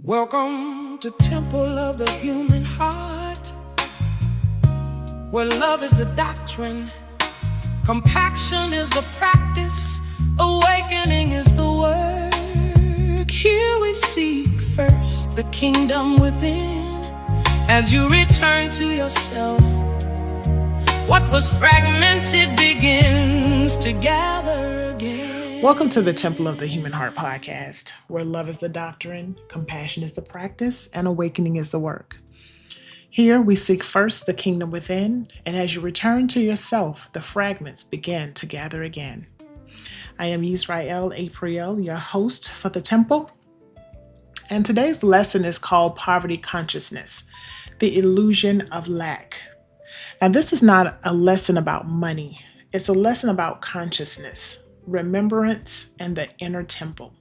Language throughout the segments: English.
Welcome to Temple of the Human Heart, where love is the doctrine, compaction is the practice, awakening is the work. Here we seek first the kingdom within. As you return to yourself, what was fragmented begins to gather again. Welcome to the Temple of the Human Heart podcast, where love is the doctrine, compassion is the practice, and awakening is the work. Here we seek first the kingdom within, and as you return to yourself, the fragments begin to gather again. I am Yisra'el Apriale, your host for the Temple, and today's lesson is called Poverty Consciousness, the Illusion of Lack. Now, this is not a lesson about money. It's a lesson about consciousness, remembrance, and the inner temple.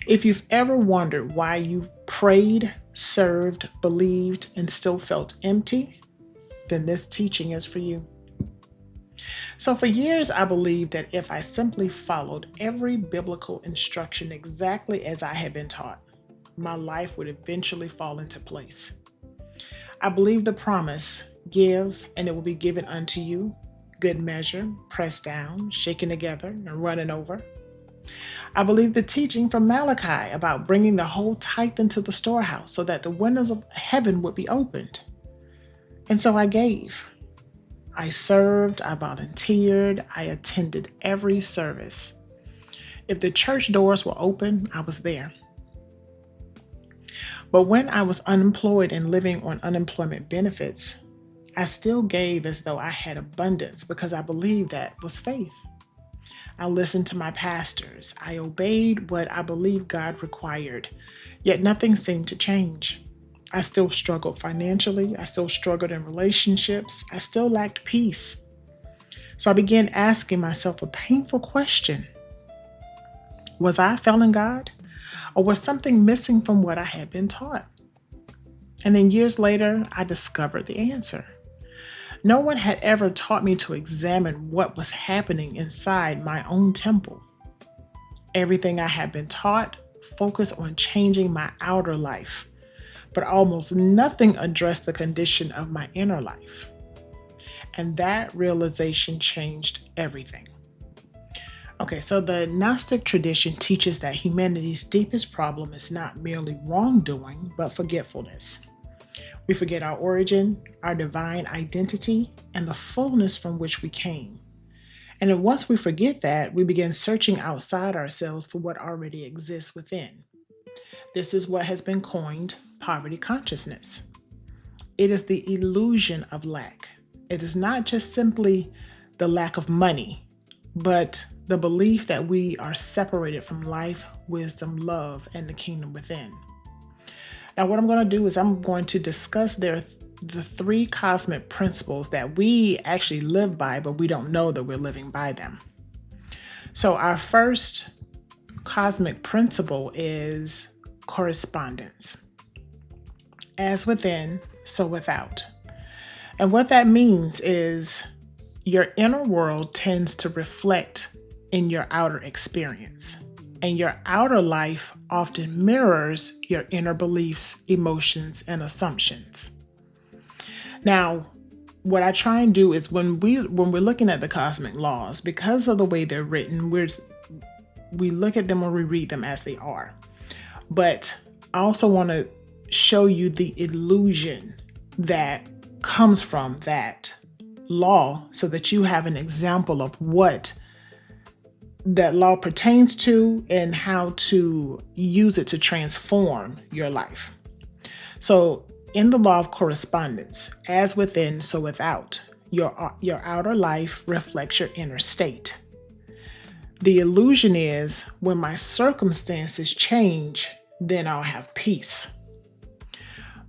If you've ever wondered why you've prayed, served, believed, and still felt empty, then this teaching is for you. So for years, I believed that if I simply followed every biblical instruction exactly as I had been taught, my life would eventually fall into place. I believed the promise, give, and it will be given unto you, good measure, pressed down, shaken together, and running over. I believe the teaching from Malachi about bringing the whole tithe into the storehouse so that the windows of heaven would be opened. And so I gave. I served, I volunteered, I attended every service. If the church doors were open, I was there. But when I was unemployed and living on unemployment benefits, I still gave as though I had abundance because I believed that was faith. I listened to my pastors. I obeyed what I believed God required, yet nothing seemed to change. I still struggled financially. I still struggled in relationships. I still lacked peace. So I began asking myself a painful question. Was I failing God? Or was something missing from what I had been taught? And then years later, I discovered the answer. No one had ever taught me to examine what was happening inside my own temple. Everything I had been taught focused on changing my outer life, but almost nothing addressed the condition of my inner life. And that realization changed everything. Okay, so the Gnostic tradition teaches that humanity's deepest problem is not merely wrongdoing, but forgetfulness. We forget our origin, our divine identity, and the fullness from which we came. And then once we forget that, we begin searching outside ourselves for what already exists within. This is what has been coined poverty consciousness. It is the illusion of lack. It is not just simply the lack of money, but the belief that we are separated from life, wisdom, love, and the kingdom within. Now, what I'm going to do is I'm going to discuss the three cosmic principles that we actually live by, but we don't know that we're living by them. So our first cosmic principle is correspondence. As within, so without. And what that means is your inner world tends to reflect in your outer experience. And your outer life often mirrors your inner beliefs, emotions, and assumptions. Now, what I try and do is when we're looking at the cosmic laws, because of the way they're written, we look at them or we read them as they are. But I also want to show you the illusion that comes from that law so that you have an example of what that law pertains to and how to use it to transform your life. So in the law of correspondence, as within, so without, your outer life reflects your inner state. The illusion is when my circumstances change, then I'll have peace.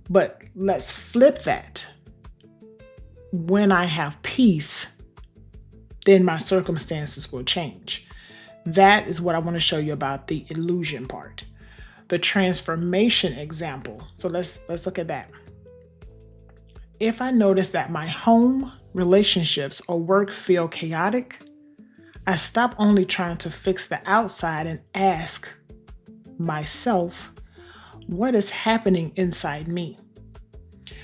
But let's flip that. When I have peace, then my circumstances will change. That is what I want to show you about the illusion part. The transformation example. So let's look at that. If I notice that my home, relationships, or work feel chaotic, I stop only trying to fix the outside and ask myself, what is happening inside me.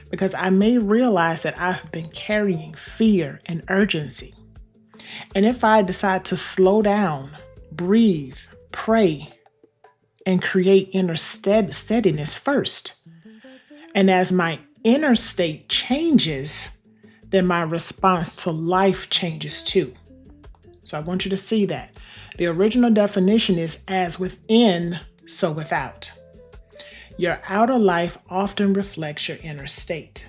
Because I may realize that I've been carrying fear and urgency. And if I decide to slow down, breathe, pray, and create inner steadiness first, and as my inner state changes, then my response to life changes too. So I want you to see that. The original definition is as within, so without. Your outer life often reflects your inner state.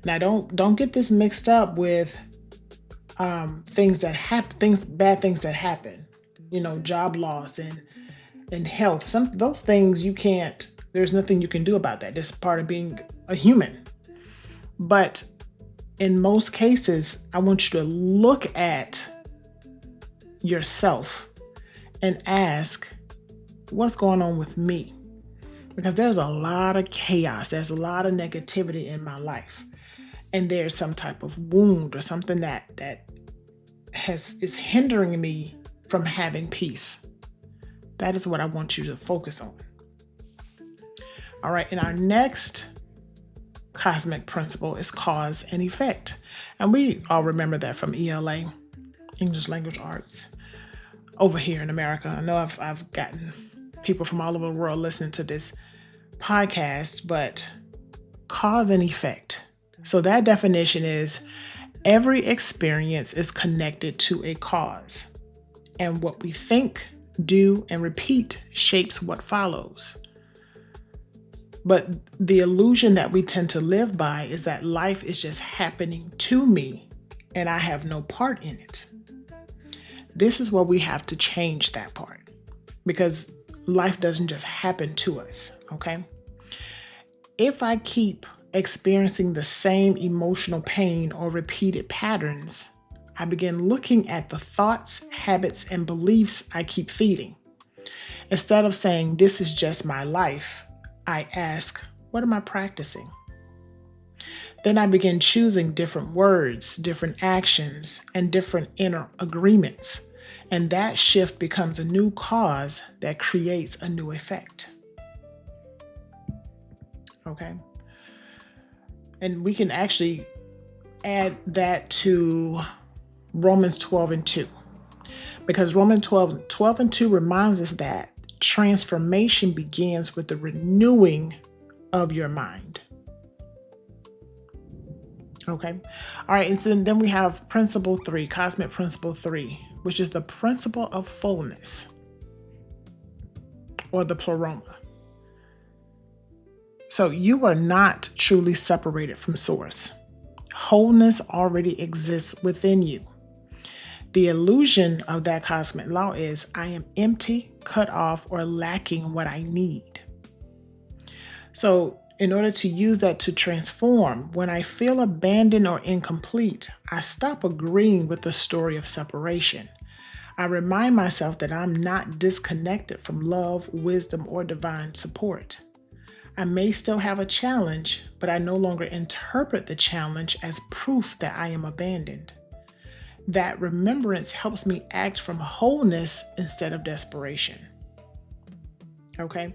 Now don't get this mixed up with bad things that happen, job loss and health. Those things there's nothing you can do about that. That's part of being a human. But in most cases, I want you to look at yourself and ask, what's going on with me? Because there's a lot of chaos. There's a lot of negativity in my life. And there's some type of wound or something that is hindering me from having peace. That is what I want you to focus on. All right, and our next cosmic principle is cause and effect. And we all remember that from ELA, English Language Arts, over here in America. I know I've gotten people from all over the world listening to this podcast, but cause and effect. So that definition is every experience is connected to a cause, and what we think, do, and repeat shapes what follows. But the illusion that we tend to live by is that life is just happening to me and I have no part in it. This is where we have to change that part, because life doesn't just happen to us, okay? If I keep experiencing the same emotional pain or repeated patterns, I begin looking at the thoughts, habits, and beliefs I keep feeding. Instead of saying, this is just my life, I ask, what am I practicing? Then I begin choosing different words, different actions, and different inner agreements. And that shift becomes a new cause that creates a new effect. Okay? And we can actually add that to Romans 12:2. Because Romans 12:2 reminds us that transformation begins with the renewing of your mind. Okay. All right. And so then we have Principle 3, Cosmic Principle 3, which is the Principle of Fullness, or the Pleroma. So you are not truly separated from Source. Wholeness already exists within you. The illusion of that cosmic law is I am empty, cut off, or lacking what I need. So in order to use that to transform, when I feel abandoned or incomplete, I stop agreeing with the story of separation. I remind myself that I'm not disconnected from love, wisdom, or divine support. I may still have a challenge, but I no longer interpret the challenge as proof that I am abandoned. That remembrance helps me act from wholeness instead of desperation. Okay?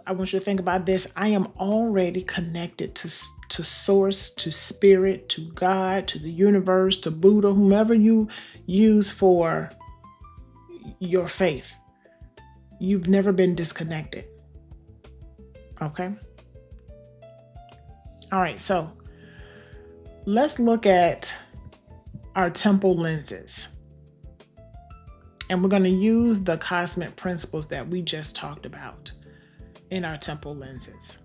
I want you to think about this. I am already connected to Source, to Spirit, to God, to the universe, to Buddha, whomever you use for your faith. You've never been disconnected. Okay? All right, so let's look at our temple lenses. And we're going to use the cosmic principles that we just talked about in our temple lenses.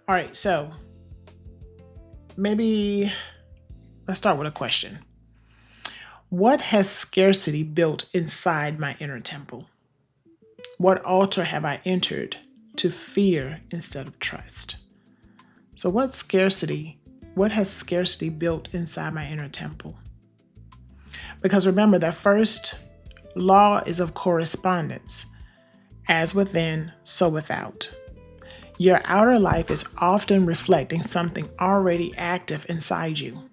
All right, so maybe let's start with a question. What has scarcity built inside my inner temple? What altar have I entered to fear instead of trust? So what has scarcity built inside my inner temple? Because remember, the first law is of correspondence. As within, so without. Your outer life is often reflecting something already active inside you.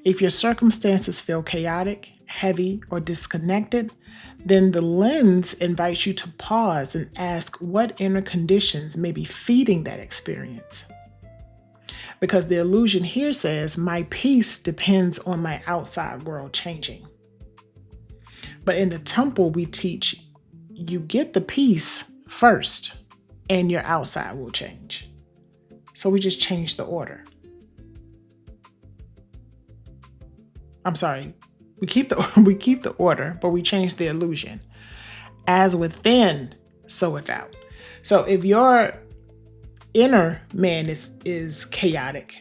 If your circumstances feel chaotic, heavy, or disconnected, Then the lens invites you to pause and ask what inner conditions may be feeding that experience. Because the illusion here says, my peace depends on my outside world changing. But in the temple, we teach you get the peace first and your outside will change. So we just change the order. I'm sorry. We keep the order, but we change the illusion. As within, so without. So if your inner man is chaotic,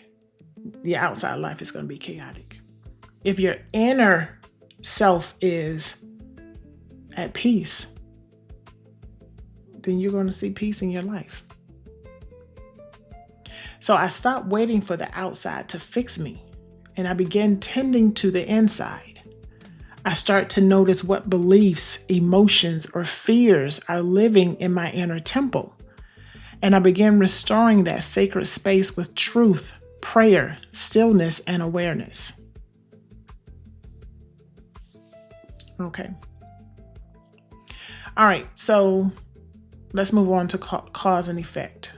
the outside life is going to be chaotic. If your inner self is at peace, then you're going to see peace in your life. So I stopped waiting for the outside to fix me, and I began tending to the inside. I start to notice what beliefs, emotions, or fears are living in my inner temple. And I begin restoring that sacred space with truth, prayer, stillness, and awareness. Okay. All right, so let's move on to cause and effect.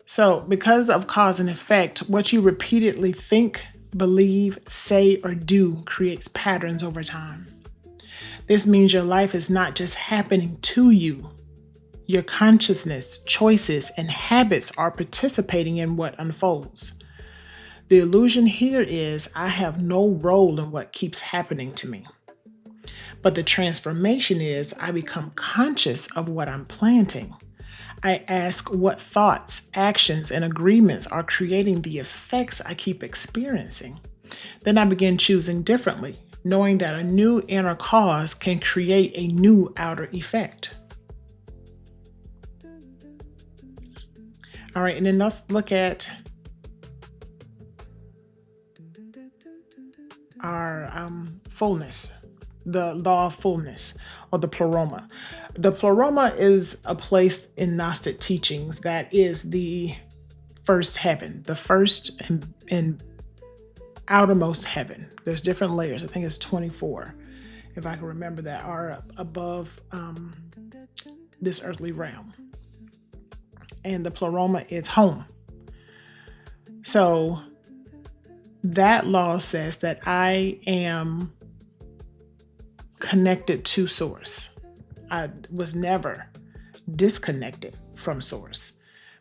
So because of cause and effect, what you repeatedly think, believe, say, or do creates patterns over time. This means your life is not just happening to you. Your consciousness, choices, and habits are participating in what unfolds. The illusion here is I have no role in what keeps happening to me. But the transformation is I become conscious of what I'm planting. I ask what thoughts, actions, and agreements are creating the effects I keep experiencing. Then I begin choosing differently, knowing that a new inner cause can create a new outer effect. All right, and then let's look at our fullness, the law of fullness, or the Pleroma. The Pleroma is a place in Gnostic teachings that is the first heaven, the first and outermost heaven. There's different layers. I think it's 24, if I can remember that, are above this earthly realm. And the Pleroma is home. So that law says that I am connected to source. I was never disconnected from source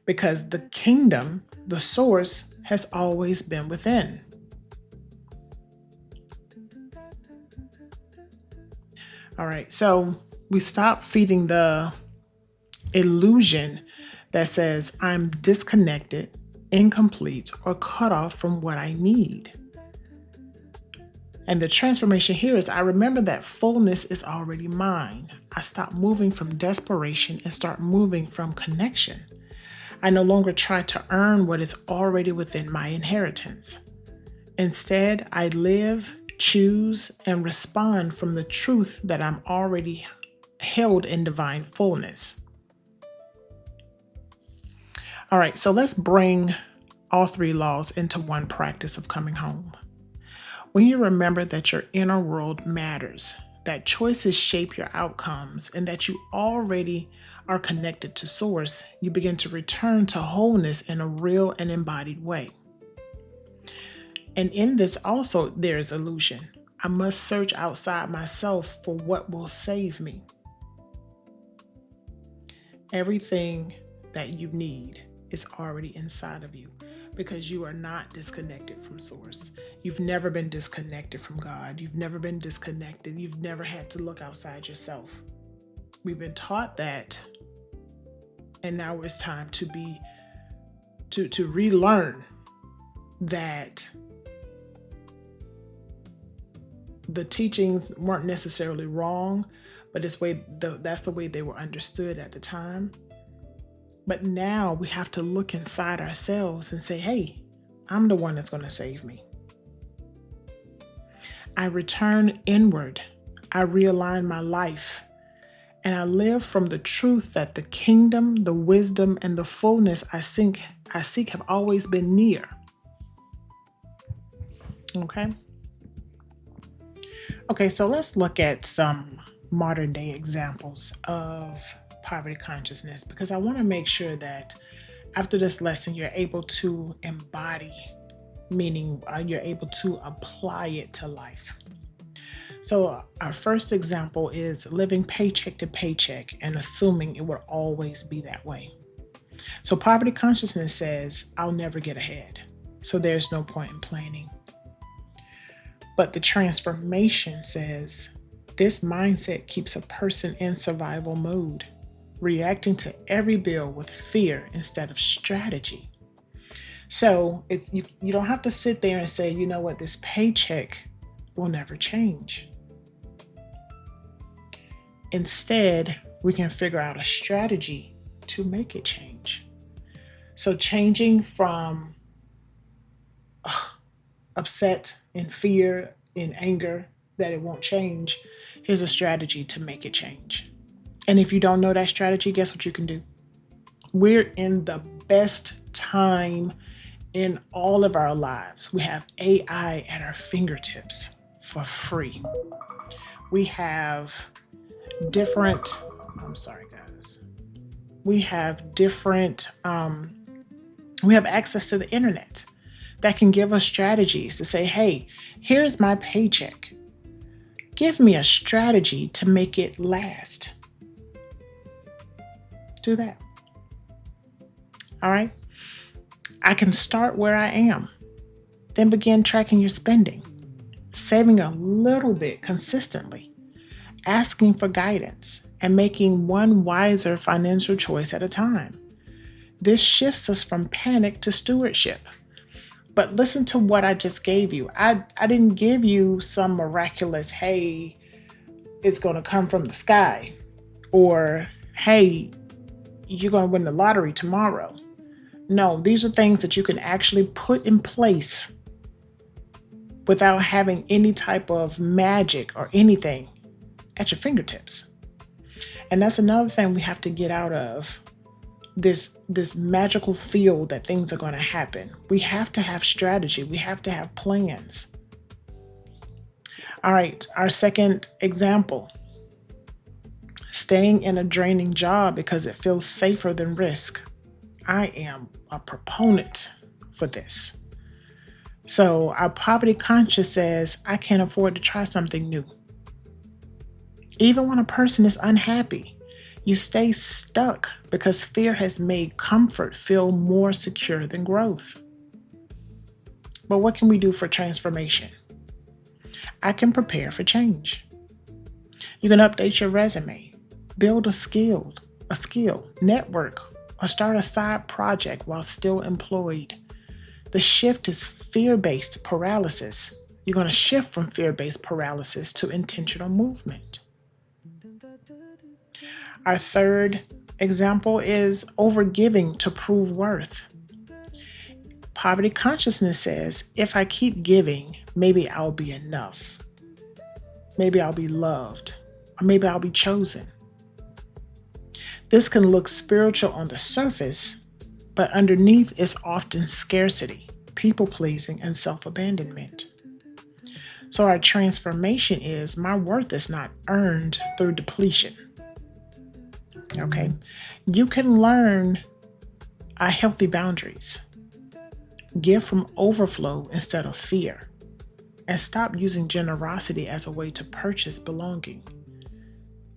because the kingdom, the source, has always been within. All right, so we stop feeding the illusion that says I'm disconnected, incomplete, or cut off from what I need. And the transformation here is I remember that fullness is already mine. I stop moving from desperation and start moving from connection. I no longer try to earn what is already within my inheritance. Instead, I live, choose, and respond from the truth that I'm already held in divine fullness. All right, so let's bring all three laws into one practice of coming home. When you remember that your inner world matters, that choices shape your outcomes, and that you already are connected to source, you begin to return to wholeness in a real and embodied way. And in this also, there is illusion. I must search outside myself for what will save me. Everything that you need is already inside of you because you are not disconnected from source. You've never been disconnected from God. You've never been disconnected. You've never had to look outside yourself. We've been taught that, and now it's time to relearn that the teachings weren't necessarily wrong, but that's the way they were understood at the time. But now we have to look inside ourselves and say, hey, I'm the one that's going to save me. I return inward. I realign my life. And I live from the truth that the kingdom, the wisdom, and the fullness I seek have always been near. Okay? Okay, so let's look at some modern day examples of poverty consciousness because I want to make sure that after this lesson, you're able to embody, meaning you're able to apply it to life. So, our first example is living paycheck to paycheck and assuming it will always be that way. So, poverty consciousness says, I'll never get ahead. So, there's no point in planning. But the transformation says, this mindset keeps a person in survival mode, reacting to every bill with fear instead of strategy. So it's you don't have to sit there and say, you know what, this paycheck will never change. Instead, we can figure out a strategy to make it change. So changing from upset, in fear, in anger that it won't change, here's a strategy to make it change. And if you don't know that strategy, guess what you can do? We're in the best time in all of our lives. We have AI at our fingertips for free. We have different, I'm sorry, guys. We have we have access to the internet that can give us strategies to say, hey, here's my paycheck. Give me a strategy to make it last. Do that. All right. I can start where I am, then begin tracking your spending, saving a little bit consistently, asking for guidance, and making one wiser financial choice at a time. This shifts us from panic to stewardship. But listen to what I just gave you. I didn't give you some miraculous, hey, it's going to come from the sky, or hey, you're going to win the lottery tomorrow. No, these are things that you can actually put in place without having any type of magic or anything at your fingertips. And that's another thing we have to get out of this magical field that things are going to happen. We have to have strategy. We have to have plans. All right, our second example, staying in a draining job because it feels safer than risk. I am a proponent for this. So our poverty conscious says, I can't afford to try something new. Even when a person is unhappy, you stay stuck because fear has made comfort feel more secure than growth. But what can we do for transformation? I can prepare for change. You can update your resume, build a skill, network, or start a side project while still employed. The shift is fear-based paralysis. You're going to shift from fear-based paralysis to intentional movement. Our third example is overgiving to prove worth. Poverty consciousness says, if I keep giving, maybe I'll be enough. Maybe I'll be loved, or maybe I'll be chosen. This can look spiritual on the surface, but underneath is often scarcity, people-pleasing, and self-abandonment. So our transformation is, my worth is not earned through depletion. Okay, you can learn healthy boundaries. Give from overflow instead of fear. And stop using generosity as a way to purchase belonging.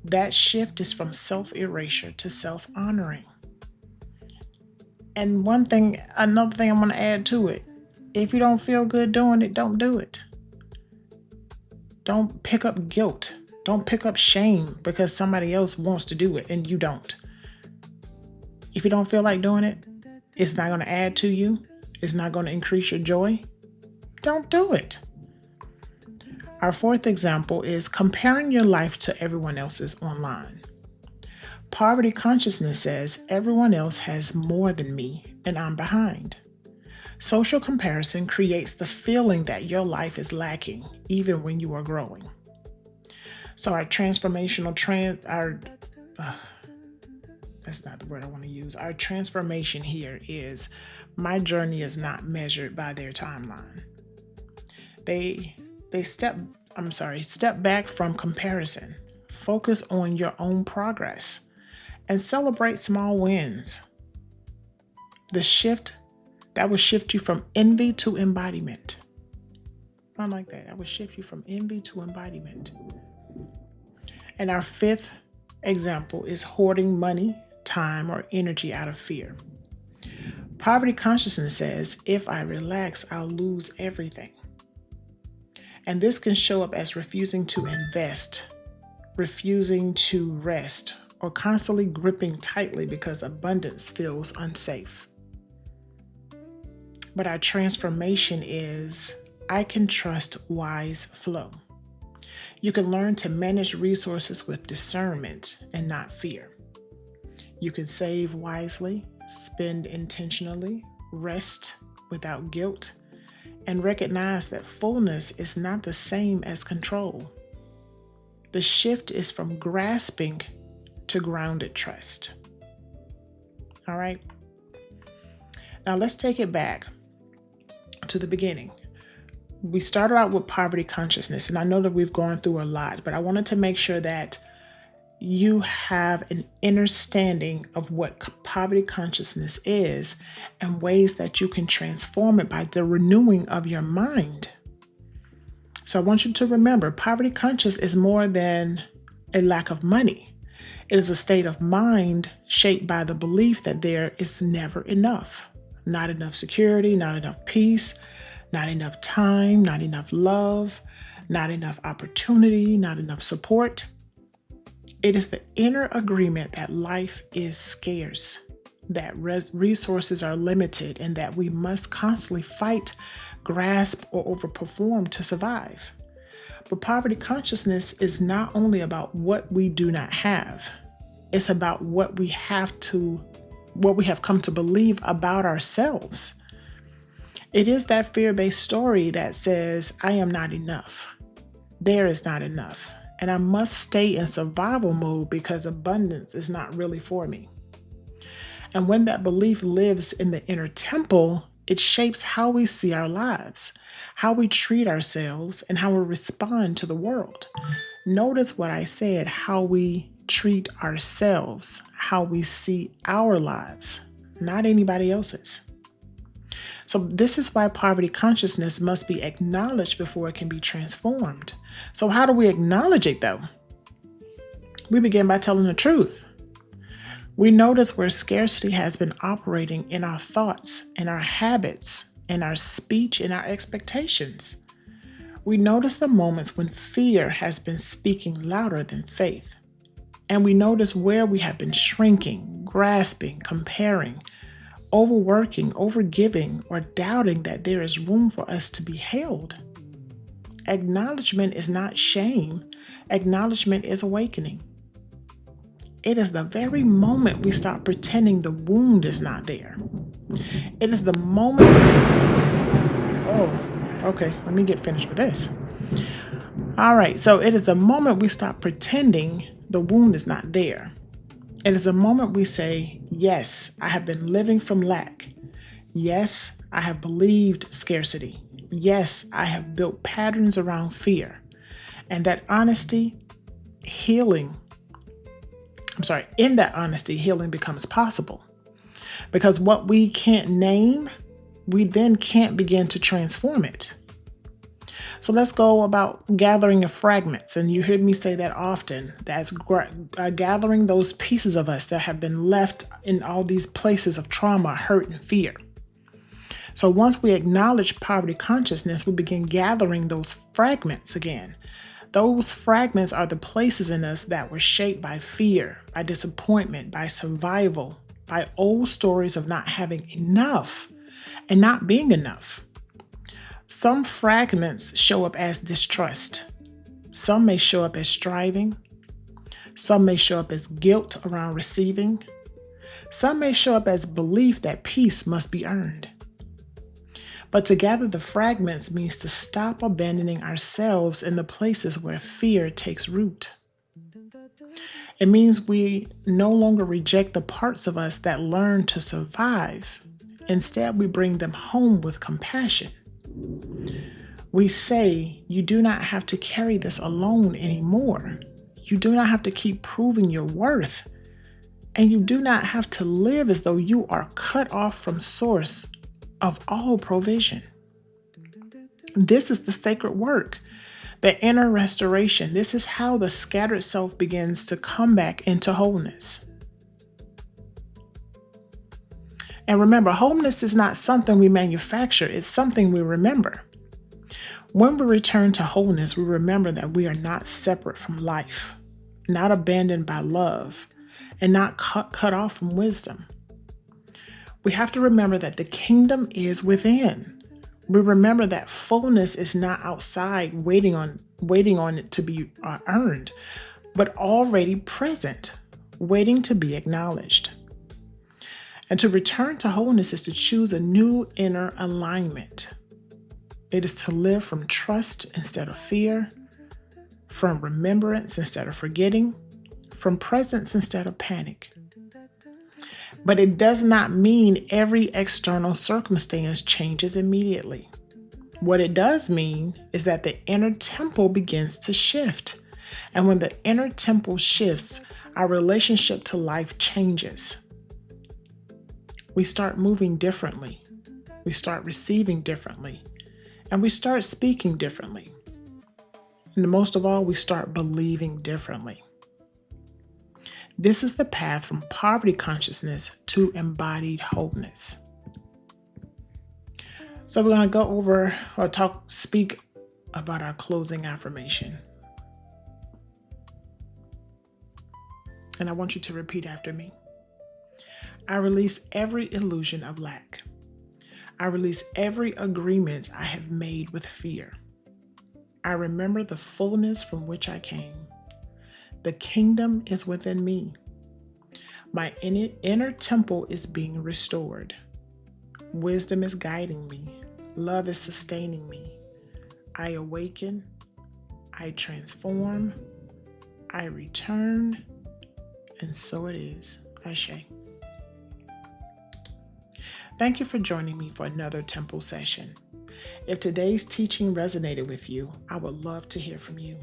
That shift is from self-erasure to self-honoring. And another thing I'm going to add to it. If you don't feel good doing it, don't do it. Don't pick up guilt. Don't pick up shame because somebody else wants to do it and you don't. If you don't feel like doing it, it's not going to add to you. It's not going to increase your joy. Don't do it. Our fourth example is comparing your life to everyone else's online. Poverty consciousness says everyone else has more than me and I'm behind. Social comparison creates the feeling that your life is lacking even when you are growing. So our transformational that's not the word I want to use. Our transformation here is, my journey is not measured by their timeline. They step Step back from comparison. Focus on your own progress and celebrate small wins. The shift that will shift you from envy to embodiment. I like that. That will shift you from envy to embodiment. And our fifth example is hoarding money, time, or energy out of fear. Poverty consciousness says, if I relax, I'll lose everything. And this can show up as refusing to invest, refusing to rest, or constantly gripping tightly because abundance feels unsafe. But our transformation is, I can trust wise flow. You can learn to manage resources with discernment and not fear. You can save wisely, spend intentionally, rest without guilt, and recognize that fullness is not the same as control. The shift is from grasping to grounded trust. All right. Now let's take it back to the beginning. We started out with poverty consciousness, and I know that we've gone through a lot, but I wanted to make sure that you have an understanding of what poverty consciousness is and ways that you can transform it by the renewing of your mind. So I want you to remember, poverty conscious is more than a lack of money. It is a state of mind shaped by the belief that there is never enough. Not enough security, not enough peace, not enough time, not enough love, not enough opportunity, not enough support. It is the inner agreement that life is scarce, that resources are limited, and that we must constantly fight, grasp, or overperform to survive. But poverty consciousness is not only about what we do not have. It's about what we have come to believe about ourselves. It is that fear-based story that says, I am not enough. There is not enough. And I must stay in survival mode because abundance is not really for me. And when that belief lives in the inner temple, it shapes how we see our lives, how we treat ourselves, and how we respond to the world. Notice what I said, how we treat ourselves, how we see our lives, not anybody else's. So this is why poverty consciousness must be acknowledged before it can be transformed. So how do we acknowledge it though? We begin by telling the truth. We notice where scarcity has been operating in our thoughts, in our habits, in our speech, in our expectations. We notice the moments when fear has been speaking louder than faith. And we notice where we have been shrinking, grasping, comparing, overworking, overgiving, or doubting that there is room for us to be held. Acknowledgement is not shame. Acknowledgement is awakening. It is the very moment we stop pretending the wound is not there. It is the moment. Let me get finished with this. All right, so it is the moment we stop pretending the wound is not there. It is a moment we say, yes, I have been living from lack. Yes, I have believed scarcity. Yes, I have built patterns around fear. And that honesty, healing becomes possible. Because what we can't name, we then can't begin to transform it. So let's go about gathering of fragments. And you hear me say that often. That's gathering those pieces of us that have been left in all these places of trauma, hurt, and fear. So once we acknowledge poverty consciousness, we begin gathering those fragments again. Those fragments are the places in us that were shaped by fear, by disappointment, by survival, by old stories of not having enough and not being enough. Some fragments show up as distrust. Some may show up as striving. Some may show up as guilt around receiving. Some may show up as belief that peace must be earned. But to gather the fragments means to stop abandoning ourselves in the places where fear takes root. It means we no longer reject the parts of us that learn to survive. Instead, we bring them home with compassion. We say you do not have to carry this alone anymore. You do not have to keep proving your worth. And you do not have to live as though you are cut off from source of all provision. This is the sacred work, the inner restoration. This is how the scattered self begins to come back into wholeness. And remember, wholeness is not something we manufacture. It's something we remember. When we return to wholeness, we remember that we are not separate from life, not abandoned by love, and not cut off from wisdom. We have to remember that the kingdom is within. We remember that fullness is not outside waiting on it to be earned, but already present, waiting to be acknowledged. And to return to wholeness is to choose a new inner alignment. It is to live from trust instead of fear, from remembrance instead of forgetting, from presence instead of panic. But it does not mean every external circumstance changes immediately. What it does mean is that the inner temple begins to shift. And when the inner temple shifts, our relationship to life changes. We start moving differently. We start receiving differently. And we start speaking differently. And most of all, we start believing differently. This is the path from poverty consciousness to embodied wholeness. So we're going to go over or speak about our closing affirmation. And I want you to repeat after me. I release every illusion of lack. I release every agreement I have made with fear. I remember the fullness from which I came. The kingdom is within me. My inner temple is being restored. Wisdom is guiding me. Love is sustaining me. I awaken. I transform. I return. And so it is. Ashe. Thank you for joining me for another temple session. If today's teaching resonated with you, I would love to hear from you.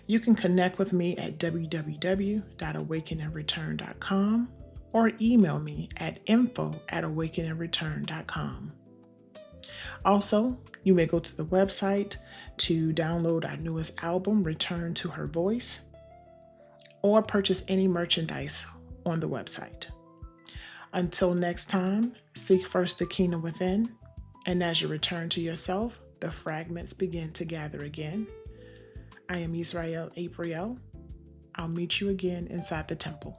You can connect with me at www.awakenandreturn.com or email me at info@awakenandreturn.com. Also, you may go to the website to download our newest album, Return to Her Voice, or purchase any merchandise on the website. Until next time, seek first the kingdom within, and as you return to yourself, the fragments begin to gather again. I am Yisra'el Apriale. I'll meet you again inside the temple.